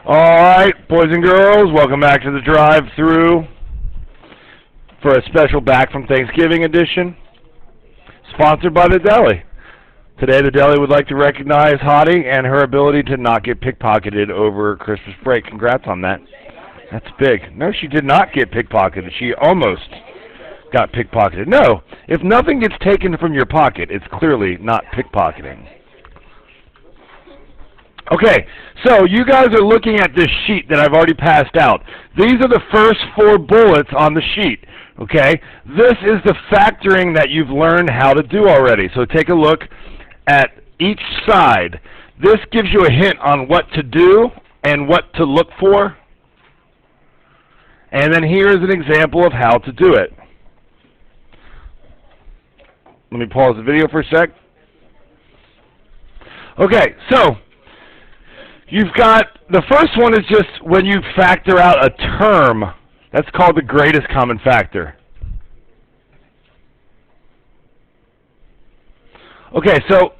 Alright, boys and girls, welcome back to the drive-thru for a special Back from Thanksgiving edition, sponsored by the deli. Today the deli would like to recognize Hottie and her ability to not get pickpocketed over Christmas break. Congrats on that. That's big. No, she did not get pickpocketed. She almost got pickpocketed. No, if nothing gets taken from your pocket, it's clearly not pickpocketing. Okay, so you guys are looking at this sheet that I've already passed out. These are the first 4 bullets on the sheet, okay? This is the factoring that you've learned how to do already. So take a look at each side. This gives you a hint on what to do and what to look for. And then here is an example of how to do it. Let me pause the video for a sec. Okay, so you've got, the first one is just when you factor out a term. That's called the greatest common factor. Okay, so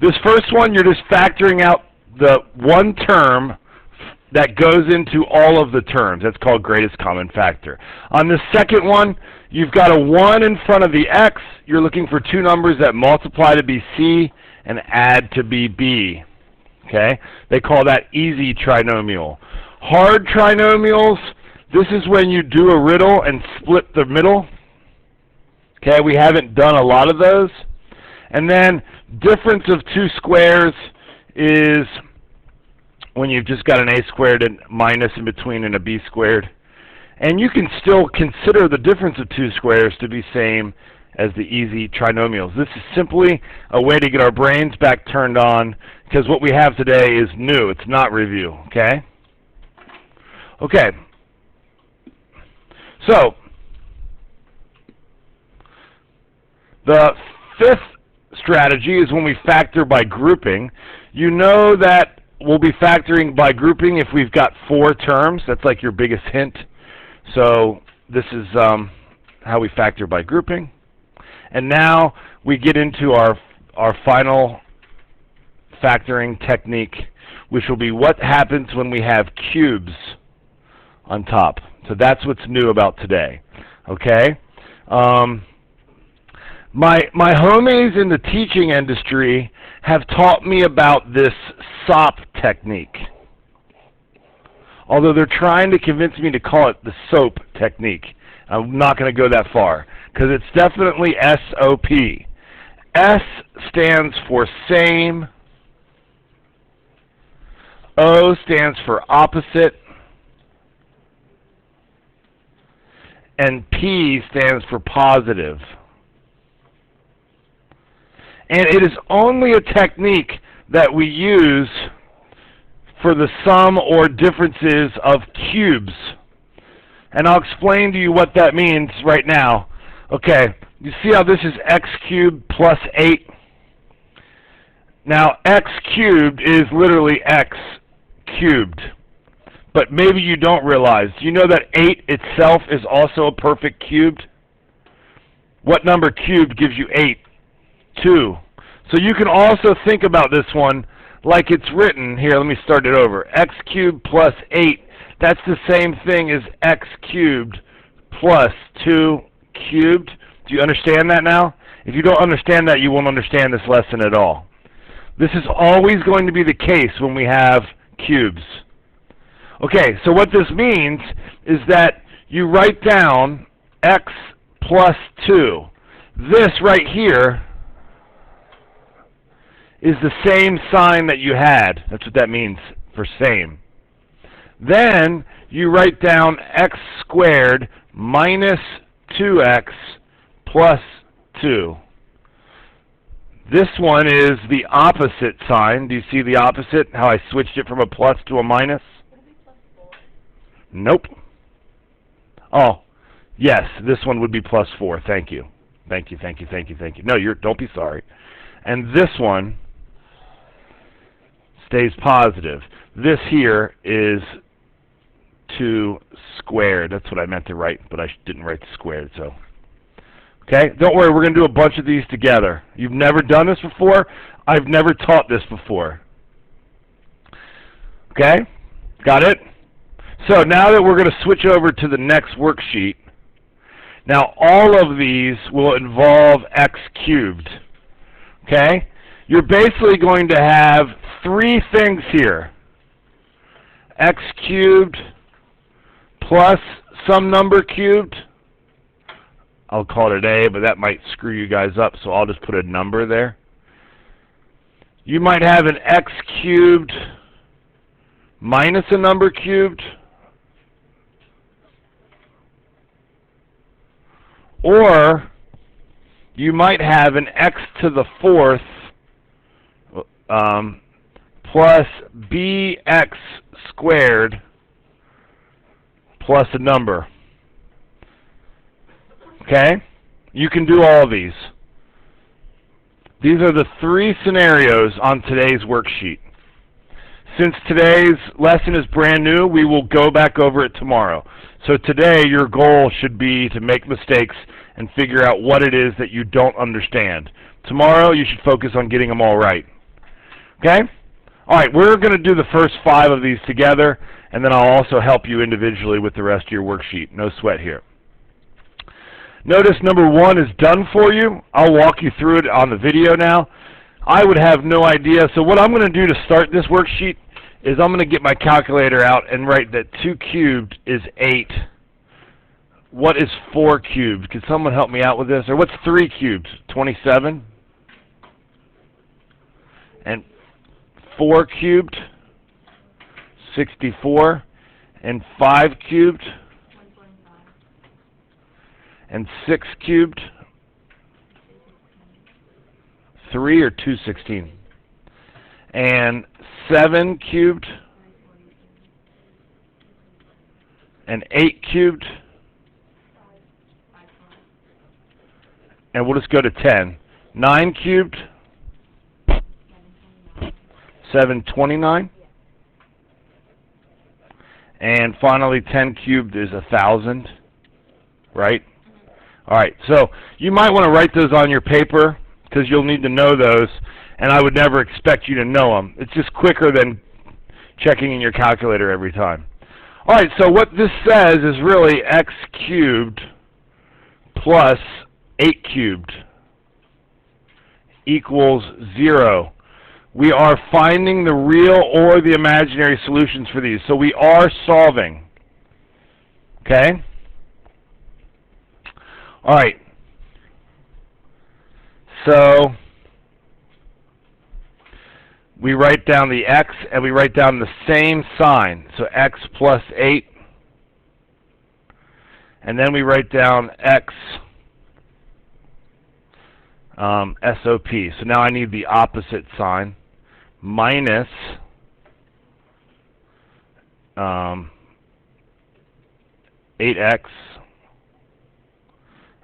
this first one, you're just factoring out the one term that goes into all of the terms. That's called greatest common factor. On the second one, you've got a 1 in front of the x. You're looking for 2 numbers that multiply to be c and add to be b. Okay, they call that easy trinomial. Hard trinomials, this is when you do a riddle and split the middle. Okay, we haven't done a lot of those. And then difference of 2 squares is when you've just got an a squared and minus in between and a b squared. And you can still consider the difference of 2 squares to be same as the easy trinomials. This is simply a way to get our brains back turned on, because what we have today is new. It's not review, okay? Okay. So, the 5th strategy is when we factor by grouping. You know that we'll be factoring by grouping if we've got 4 terms. That's like your biggest hint. So, this is how we factor by grouping. And now we get into our final factoring technique, which will be what happens when we have cubes on top. So that's what's new about today. Okay? My homies in the teaching industry have taught me about this SOP technique. Although they're trying to convince me to call it the SOAP technique. I'm not going to go that far, because it's definitely SOP. S stands for same. O stands for opposite. And P stands for positive. And it is only a technique that we use for the sum or differences of cubes. And I'll explain to you what that means right now. Okay, you see how this is x cubed plus 8? Now, x cubed is literally x cubed. But maybe you don't realize. Do you know that 8 itself is also a perfect cubed? What number cubed gives you 8? 2. So you can also think about this one like it's written. Here, let me start it over. X cubed plus 8. That's the same thing as x cubed plus 2 cubed. Do you understand that now? If you don't understand that, you won't understand this lesson at all. This is always going to be the case when we have cubes. Okay, so what this means is that you write down x plus 2. This right here is the same sign that you had. That's what that means for same. Then you write down x squared minus 2x plus 2. This one is the opposite sign. Do you see the opposite? How I switched it from a plus to a minus? Nope. Oh, yes, this one would be plus 4. Thank you. Thank you, thank you, thank you, thank you. No, don't be sorry. And this one stays positive. This here is 2 squared. That's what I meant to write, but I didn't write the squared, so. Okay, don't worry, we're going to do a bunch of these together. You've never done this before. I've never taught this before. Okay? Got it? So now that we're going to switch over to the next worksheet, now all of these will involve x cubed. Okay? You're basically going to have three things here. X cubed plus some number cubed. I'll call it A, but that might screw you guys up, so I'll just put a number there. You might have an x cubed minus a number cubed. Or you might have an x to the fourth plus bx squared plus a number. Okay? You can do all these. These are the three scenarios on today's worksheet. Since today's lesson is brand new, we will go back over it tomorrow. So today, your goal should be to make mistakes and figure out what it is that you don't understand. Tomorrow, you should focus on getting them all right. Okay? All right, we're going to do the first 5 of these together, and then I'll also help you individually with the rest of your worksheet. No sweat here. Notice number 1 is done for you. I'll walk you through it on the video now. I would have no idea. So what I'm going to do to start this worksheet is I'm going to get my calculator out and write that 2 cubed is 8. What is 4 cubed? Could someone help me out with this? Or what's 3 cubed? 27? And 4 cubed? 64. And 5 cubed? And 6 cubed? 3 or 216? And 7 cubed? And 8 cubed? And we'll just go to 10. 9 cubed? 729? And finally 10 cubed is 1,000, right? All right, so you might want to write those on your paper because you'll need to know those, and I would never expect you to know them. It's just quicker than checking in your calculator every time. All right, so what this says is really x cubed plus 8 cubed equals 0. We are finding the real or the imaginary solutions for these. So we are solving. Okay? All right. So we write down the x and we write down the same sign. So x plus 8. And then we write down x SOP. So now I need the opposite sign. Minus $8x,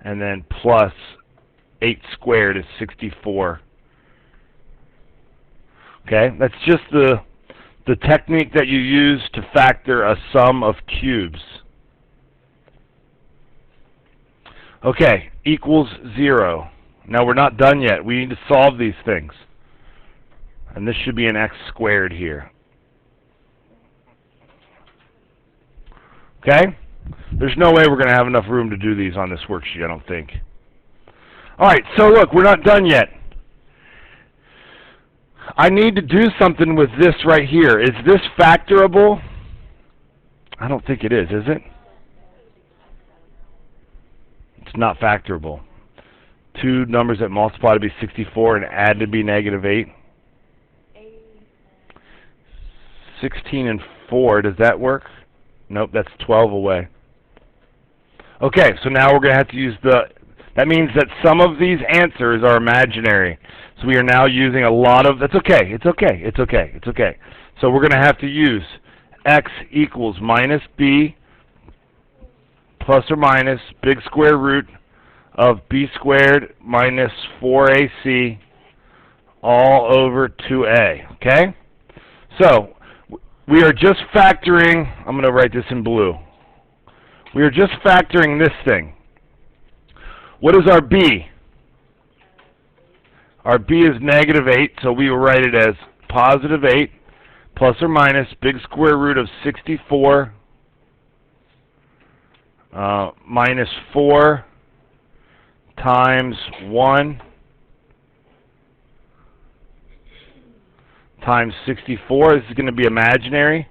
and then plus 8 squared is 64. Okay, that's just the technique that you use to factor a sum of cubes. Okay, equals 0. Now we're not done yet. We need to solve these things. And this should be an x squared here. Okay? There's no way we're going to have enough room to do these on this worksheet, I don't think. All right, so look, we're not done yet. I need to do something with this right here. Is this factorable? I don't think it is it? It's not factorable. 2 numbers that multiply to be 64 and add to be negative 8. 16 and 4, does that work? Nope, that's 12 away. Okay, so now we're going to have to use that means that some of these answers are imaginary. So we are now using a lot of, that's okay, it's okay, it's okay, it's okay. So we're going to have to use x equals minus b plus or minus big square root of b squared minus 4ac all over 2a, okay? So we are just factoring, I'm going to write this in blue. We are just factoring this thing. What is our b? Our b is negative 8, so we will write it as positive 8 plus or minus big square root of 64 minus 4 times 1 times 64. This is going to be imaginary.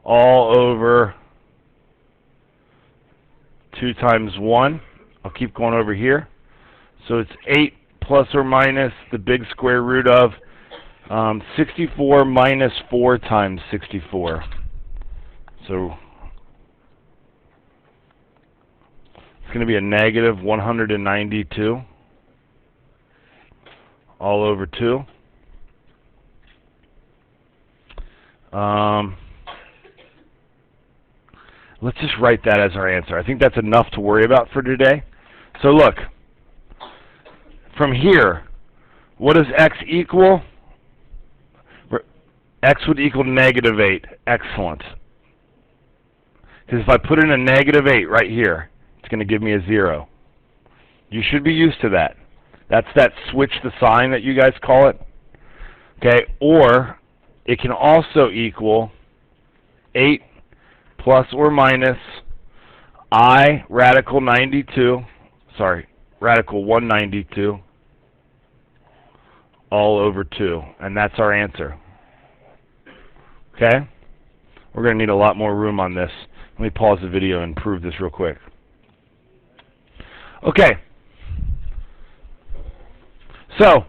All over 2 times 1. I'll keep going over here. So it's 8 plus or minus the big square root of 64 minus 4 times 64. So it's going to be a negative 192 all over 2. Let's just write that as our answer. I think that's enough to worry about for today. So look, from here, what does x equal? X would equal negative 8. Excellent. Because if I put in a negative 8 right here, it's going to give me a 0. You should be used to that. That's that switch the sign that you guys call it. Okay, or it can also equal 8 plus or minus radical 192 all over 2. And that's our answer. Okay? We're going to need a lot more room on this. Let me pause the video and prove this real quick. Okay. So,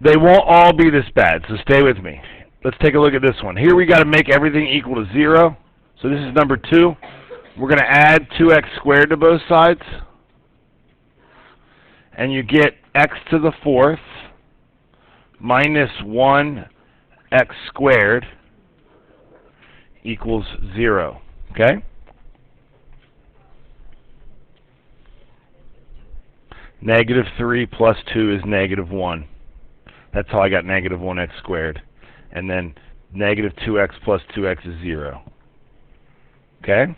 they won't all be this bad, so stay with me. Let's take a look at this one. Here we got to make everything equal to 0. So this is number 2. We're going to add 2x squared to both sides. And you get x to the 4th minus 1x squared equals 0. Okay? Negative 3 plus 2 is negative 1. That's how I got negative 1x squared. And then negative 2x plus 2x is 0. Okay?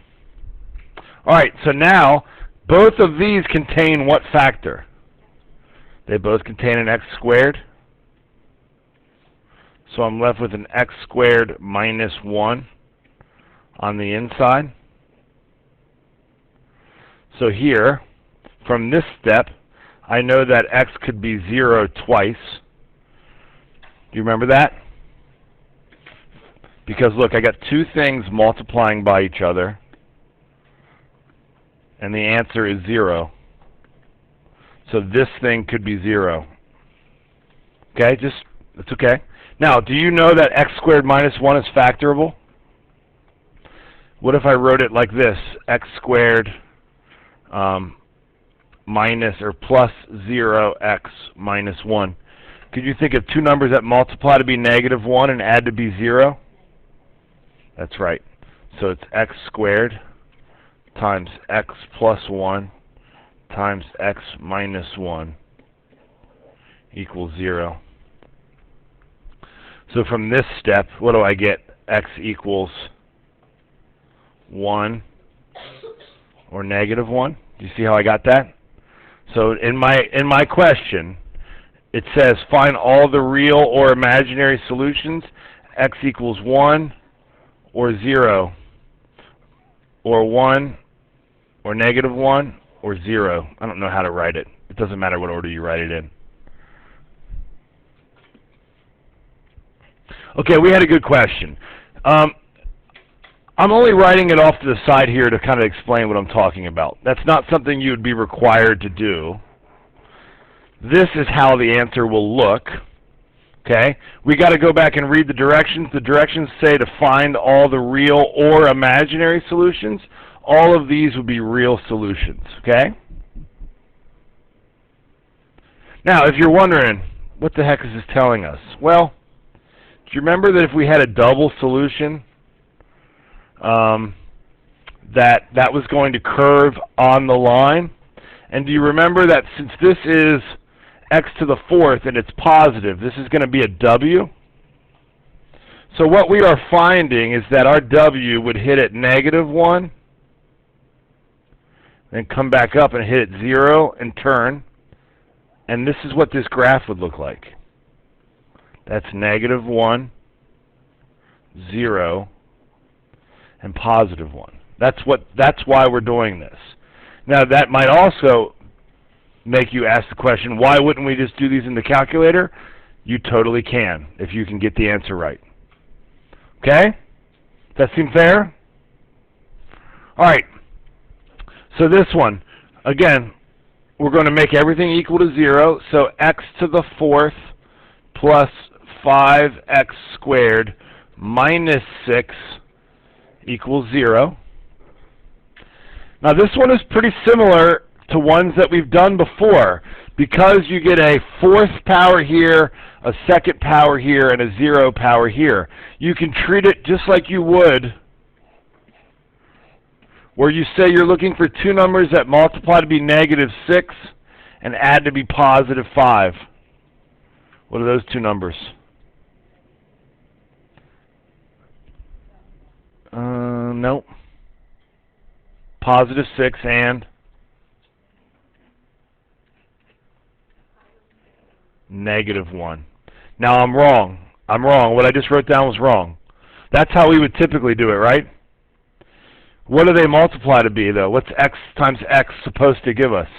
Alright, so now both of these contain what factor? They both contain an x squared. So I'm left with an x squared minus 1 on the inside. So here, from this step, I know that x could be 0 twice. Do you remember that? Because look, I got two things multiplying by each other, and the answer is 0. So this thing could be 0. Okay, it's okay. Now, do you know that x squared minus 1 is factorable? What if I wrote it like this? X squared minus or plus 0x minus 1. Could you think of two numbers that multiply to be negative 1 and add to be 0? That's right. So it's x squared times x plus 1 times x minus 1 equals 0. So from this step, what do I get? X equals 1 or negative 1. Do you see how I got that? So in my question, it says find all the real or imaginary solutions. X equals 1 or 0 or 1 or negative 1 or 0. I don't know how to write it. It doesn't matter what order you write it in. Okay, we had a good question. I'm only writing it off to the side here to kind of explain what I'm talking about. That's not something you would be required to do. This is how the answer will look. Okay? We got to go back and read the directions. The directions say to find all the real or imaginary solutions. All of these would be real solutions. Okay? Now, if you're wondering, what the heck is this telling us? Well, do you remember that if we had a double solution, that was going to curve on the line? And do you remember that since this is x to the 4th and it's positive, this is going to be a w? So what we are finding is that our w would hit at negative 1, then come back up and hit at 0 and turn. And this is what this graph would look like. That's negative 1, 0, and positive 1. That's why we're doing this. Now that might also make you ask the question, why wouldn't we just do these in the calculator? You totally can, if you can get the answer right. Okay? Does that seem fair? Alright, so this one, again, we're going to make everything equal to 0, so x to the 4th plus 5x squared minus 6 equals 0. Now this one is pretty similar to ones that we've done before, because you get a 4th power here, a 2nd power here, and a 0 power here. You can treat it just like you would where you say you're looking for two numbers that multiply to be negative 6 and add to be positive 5. What are those two numbers? Nope. Positive 6 and negative 1. Now I'm wrong. What I just wrote down was wrong. That's how we would typically do it, right? What do they multiply to be, though? What's x times x supposed to give us?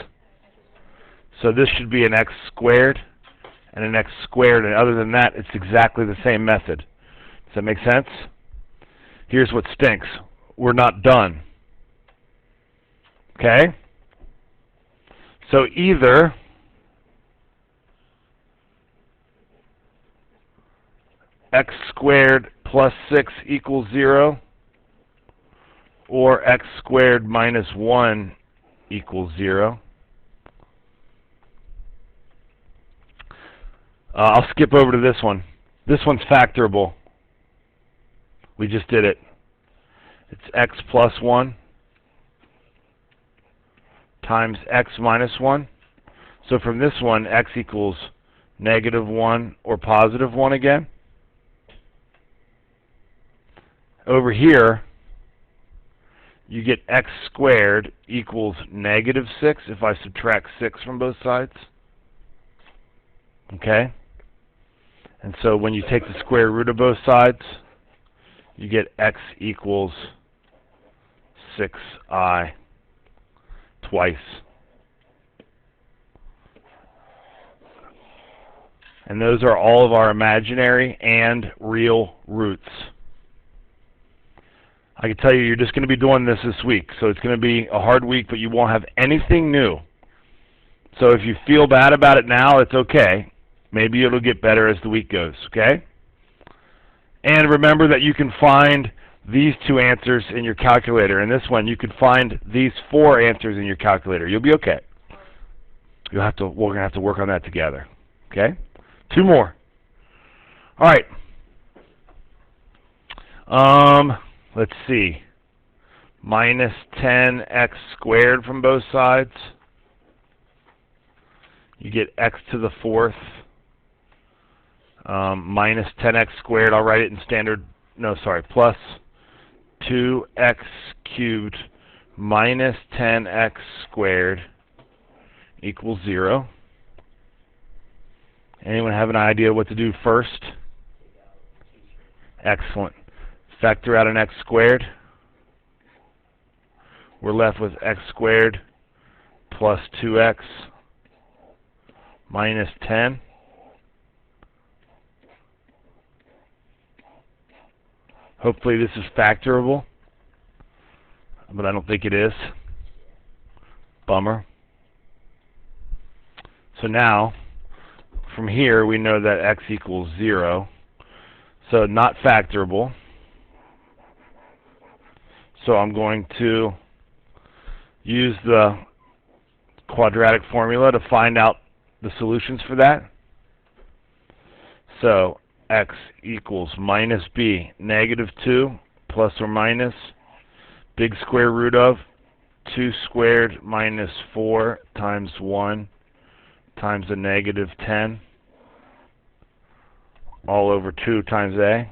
So this should be an x squared and an x squared, and other than that, it's exactly the same method. Does that make sense? Here's what stinks. We're not done. Okay? So either x squared plus 6 equals 0, or x squared minus 1 equals 0. I'll skip over to this one. This one's factorable. We just did it. It's x plus 1 times x minus 1. So from this one, x equals negative 1 or positive 1 again. Over here, you get x squared equals negative 6 if I subtract 6 from both sides. Okay? And so when you take the square root of both sides, you get x equals 6i twice. And those are all of our imaginary and real roots. I can tell you, you're just going to be doing this week, so it's going to be a hard week, but you won't have anything new. So if you feel bad about it now, it's okay. Maybe it'll get better as the week goes, okay? And remember that you can find these two answers in your calculator. In this one, you could find these 4 answers in your calculator. You'll be okay. We're going to have to work on that together, okay? 2 more. All right. Let's see. Minus 10x squared from both sides. You get x to the 4th. Minus 10x squared, I'll write it in standard, plus 2x cubed minus 10x squared equals 0. Anyone have an idea what to do first? Excellent. Factor out an x squared. We're left with x squared plus 2x minus 10. Hopefully this is factorable, but I don't think it is. Bummer. So now, from here, we know that x equals 0. So not factorable. So I'm going to use the quadratic formula to find out the solutions for that. So x equals minus b, negative 2 plus or minus big square root of 2 squared minus 4 times 1 times a negative 10 all over 2 times a.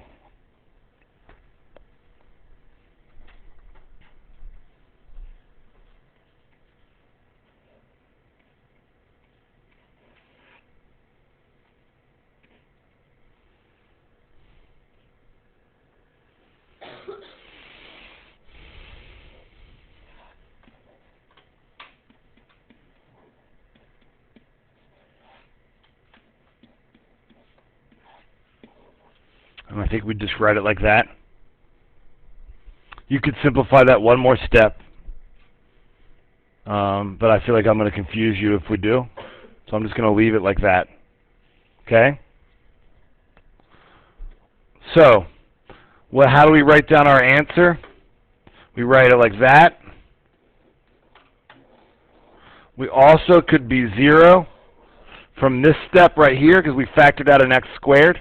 And I think we just write it like that. You could simplify that one more step. But I feel like I'm going to confuse you if we do. So I'm just going to leave it like that. Okay? So, how do we write down our answer? We write it like that. We also could be 0 from this step right here because we factored out an x squared.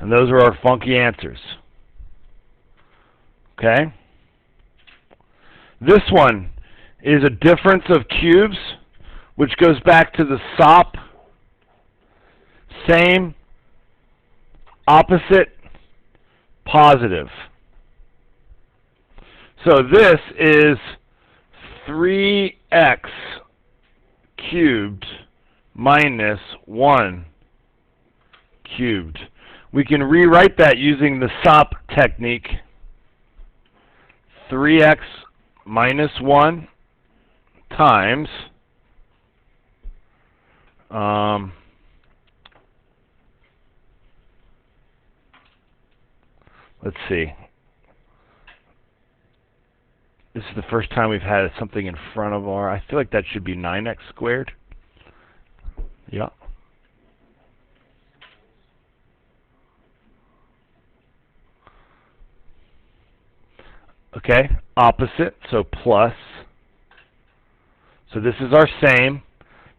And those are our funky answers. Okay? This one is a difference of cubes, which goes back to the SOP. Same, opposite, positive. So this is 3x cubed minus 1 cubed. We can rewrite that using the SOP technique. 3x minus 1 times let's see. This is the first time we've had something in front of our... I feel like that should be 9x squared. Yeah. Okay, opposite, so plus. So this is our same.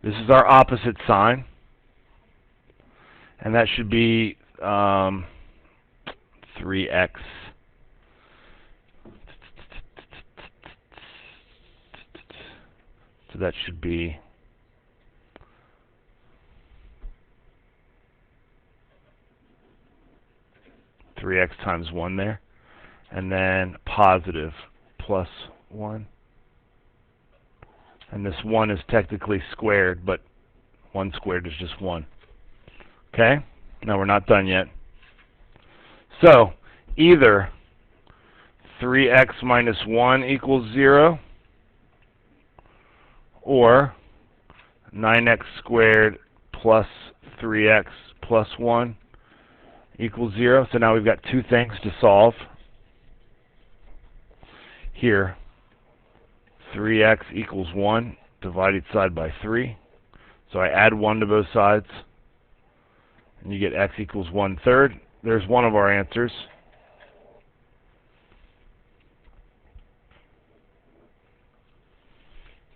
This is our opposite sign. And that should be 3x. So that should be 3x times 1 there. And then positive plus 1. And this 1 is technically squared, but 1 squared is just 1. Okay? Now we're not done yet. So, either 3x minus 1 equals 0, or 9x squared plus 3x plus 1 equals 0. So now we've got two things to solve. Here, 3x equals 1 divided side by 3. So I add 1 to both sides, and you get x equals 1/3. There's one of our answers.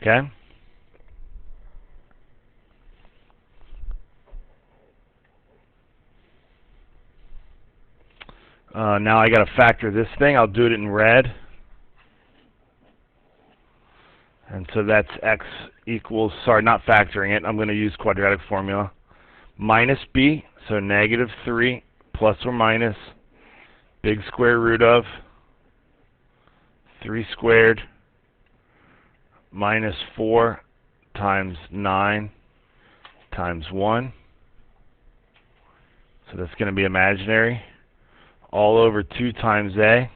Okay? Now I got to factor this thing. I'll do it in red. And so that's x equals, sorry, not factoring it. I'm going to use quadratic formula. Minus b, so negative 3 plus or minus big square root of 3 squared minus 4 times 9 times 1. So that's going to be imaginary. All over 2 times a.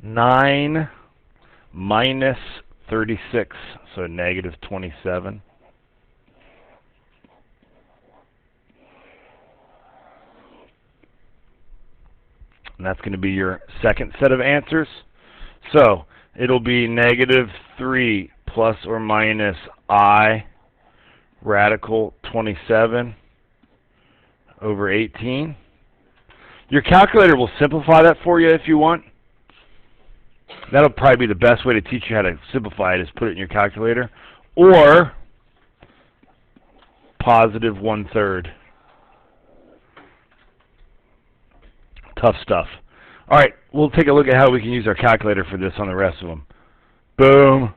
9 minus 36, so negative 27. And that's going to be your second set of answers. So it'll be negative 3 plus or minus I radical 27 over 18. Your calculator will simplify that for you if you want. That'll probably be the best way to teach you how to simplify it, is put it in your calculator. Or positive 1/3. Tough stuff. All right, we'll take a look at how we can use our calculator for this on the rest of them. Boom.